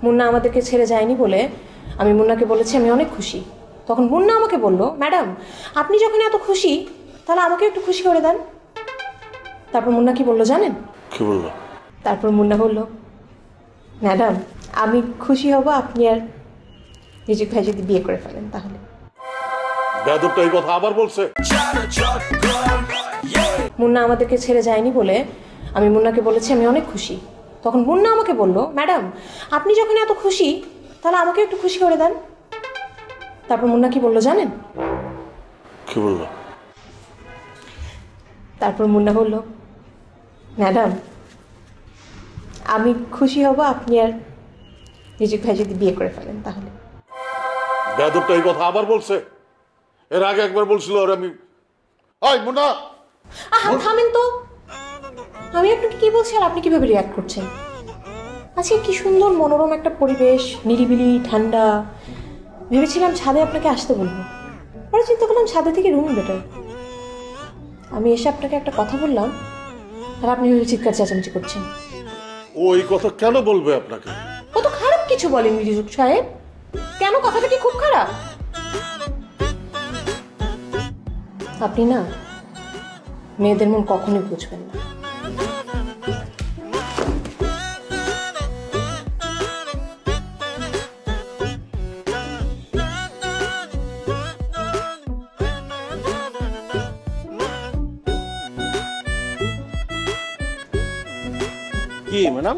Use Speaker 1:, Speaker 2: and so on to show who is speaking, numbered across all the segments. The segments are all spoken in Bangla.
Speaker 1: মুন্না আমাদেরকে ছেড়ে যায়নি বলে আমি মুন্নাকে বলেছি আমি অনেক খুশি। তখন মুন্না আমাকে বলল, ম্যাডাম আপনি যখন এত খুশি তাহলে আমাকে একটু খুশি করে দেন। তারপর মুন্না কি বললো জানেন?
Speaker 2: কি বললো?
Speaker 1: তারপর মুন্না বলল, ম্যাডাম আমি খুশি হব আপনি আর রিজিক ভাই যদি বিয়ে করে ফেলেন তাহলে।
Speaker 2: বেয়াদবটা এই কথা আবার বলছে?
Speaker 1: মুন্না আমাদেরকে ছেড়ে যায়নি বলে আমি মুন্নাকে বলেছি আমি অনেক খুশি। তখন মুন্না আমাকে বলল, ম্যাডাম আপনি যখন এত খুশি তাহলে আমাকে একটু খুশি করে দেন। তারপর মুন্না কি বললো জানেন?
Speaker 2: কি বললো?
Speaker 1: তারপর মুন্না বলল, ম্যাডাম আমি খুশি হব আপনি আর রিজিক ভাই যদি বিয়ে করে ফেলেন তাহলে।
Speaker 2: বেয়াদবটা এই কথা আবার বলছে? এর আগে একবার বলছিল আর আমি মুন্না
Speaker 1: থামেন তো, আমি আপনাকে কি বলছি আর আপনি কিভাবে রিয়াক্ট করছেন? আজকে কি সুন্দর মনোরম একটা পরিবেশ, নিরিবিলি ঠান্ডা। ভেবেছিলাম ছাদে আপনাকে আসতে বলবো, পরে চিন্তা করলাম ছাদে থেকে রুম বেটার। আমি এসে আপনাকে একটা কথা বললাম আর আপনি চিৎকার চেঁচামেচি করছেন।
Speaker 2: ও এই কথা কেন বলবে আপনাকে?
Speaker 1: ও তো খারাপ কিছু বলেনি রিজুক সাহেব। কেন, কথাটা কি খুব খারাপ? আপনি না মেয়েদের মন কখনোই বুঝবেন না।
Speaker 3: কি ম্যাডাম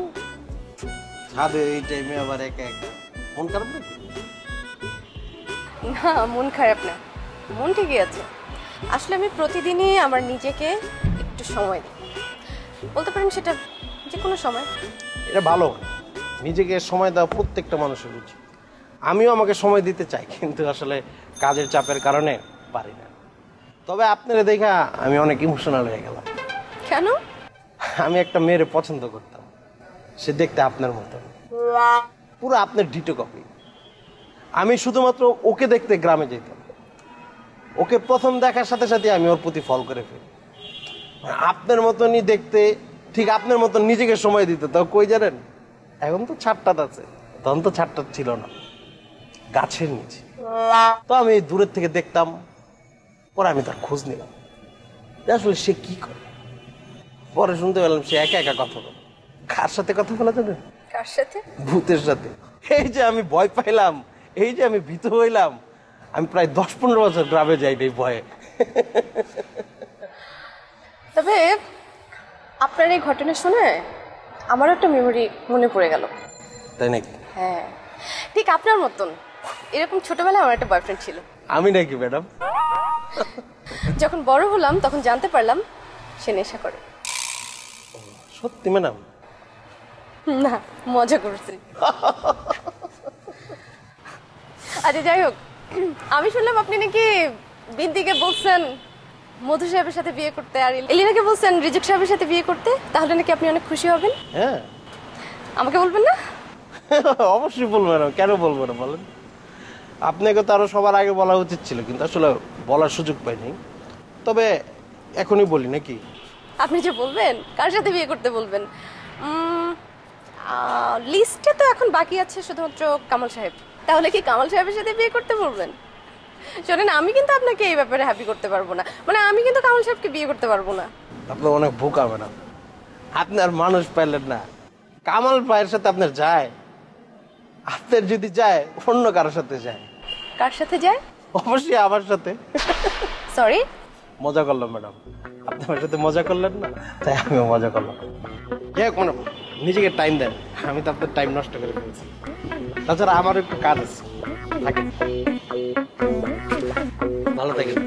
Speaker 3: ছাদে এই টাইমে আবার একা একা মন খারাপ নাকি?
Speaker 4: না মন খারাপ না, মন ঠিকই আছে। আসলে আমি প্রতিদিনই আমার নিজেকে একটু সময় দিই, বলতে পারেন সেটা যে কোনো সময়।
Speaker 3: এটা ভালো, নিজেকে সময় দেওয়া প্রত্যেকটা মানুষের উচিত। আমিও আমাকে সময় দিতে চাই, কিন্তু আসলে কাজের চাপের কারণে পারি না। তবে আপনারা দেখা আমি অনেক ইমোশনাল হয়ে গেলাম।
Speaker 4: কেন?
Speaker 3: আমি একটা মেয়ের পছন্দ করতাম, সে দেখতে আপনার মতো, পুরো আপনার ডিটো কপি। আমি শুধুমাত্র ওকে দেখতে গ্রামে যেতাম, ওকে প্রথম দেখার সাথে সাথে আমি ওর প্রতি ফল করে ফেলি। আপনার মতনই দেখতে, ঠিক আপনার মতন নিজেকে সময় দিতে। তো কই জানেন, এখন তো ছাদটাত আছে, তখন তো ছাদটাত ছিল না, গাছের নিচে। তো আমি দূরের থেকে দেখতাম, পরে আমি তার খোঁজ নিলাম আসলে সে কি করে। পরে শুনতে পেলাম সে একা একা কথা বলে। কার সাথে কথা বলা জানেন?
Speaker 4: কার সাথে?
Speaker 3: ভূতের সাথে। এই যে আমি ভয় পাইলাম, এই যে আমি ভীত হইলাম, আমি প্রায় 10-15 বছর গ্রামে যাই এই ভয়ে।
Speaker 4: তবে আপনার এই ঘটনা শুনে আমারও একটা মেমোরি মনে পড়ে গেল।
Speaker 3: তাই নাকি?
Speaker 4: হ্যাঁ, ঠিক আপনার মতন এরকম ছোটবেলায় আমার একটা বয়ফ্রেন্ড ছিল।
Speaker 3: আমি নাকি ম্যাডাম?
Speaker 4: যখন বড় হলাম তখন জানতে পারলাম সে নেশা করে।
Speaker 3: সত্যি ম্যাডাম?
Speaker 4: না, মজা করছি। আচ্ছা যাই হোক, আমি শুনলাম আপনি নাকি বিন্দিকে বলছেন মধু সাহেবের সাথে বিয়ে করতে, আর এলিনাকে বলছেন রিজুক সাহেবের সাথে বিয়ে করতে। তাহলে নাকি আপনি অনেক খুশি হবেন।
Speaker 3: হ্যাঁ।
Speaker 4: আমাকে বলবেন না?
Speaker 3: অবশ্যই বলবো না, কেন বলবো না বলেন? আপনাকে তো আরো সবার আগে বলা উচিত ছিল, কিন্তু আসলে বলার সুযোগ পাইনি। তবে এখনই বলি নাকি?
Speaker 4: আপনি যে বলবেন কার সাথে বিয়ে করতে বলবেন, লিস্টে তো এখন বাকি আছে শুধুমাত্র কামাল সাহেব। তাহলে কি কামাল সাহেবের সাথে বিয়ে করতে বলবেন? শোনেন, আমি কিন্তু আপনাকে এই ব্যাপারে হ্যাপি করতে পারবো না। মানে আমি কিন্তু কামাল সাহেবকে বিয়ে করতে পারবো না।
Speaker 3: আপনি অনেক বোকা ম্যাডাম, আপনার মানুষ পাইলেন না। কামাল ভাইয়ের সাথে আপনার যায়, আপনার যদি যায় অন্য কারোর সাথে যায়।
Speaker 4: কার সাথে যায়?
Speaker 3: অবশ্যই আমার সাথে।
Speaker 4: সরি,
Speaker 3: মজা করলাম ম্যাডাম, আপনি আমার সাথে মজা করলেন না, তাই আমিও মজা করলাম। কোনো নিজেকে টাইম দেন, আমি তো আপনার টাইম নষ্ট করে ফেলছি। তাছাড়া আমারও একটু কাজ আছে, থাকেন, ভালো থাকেন।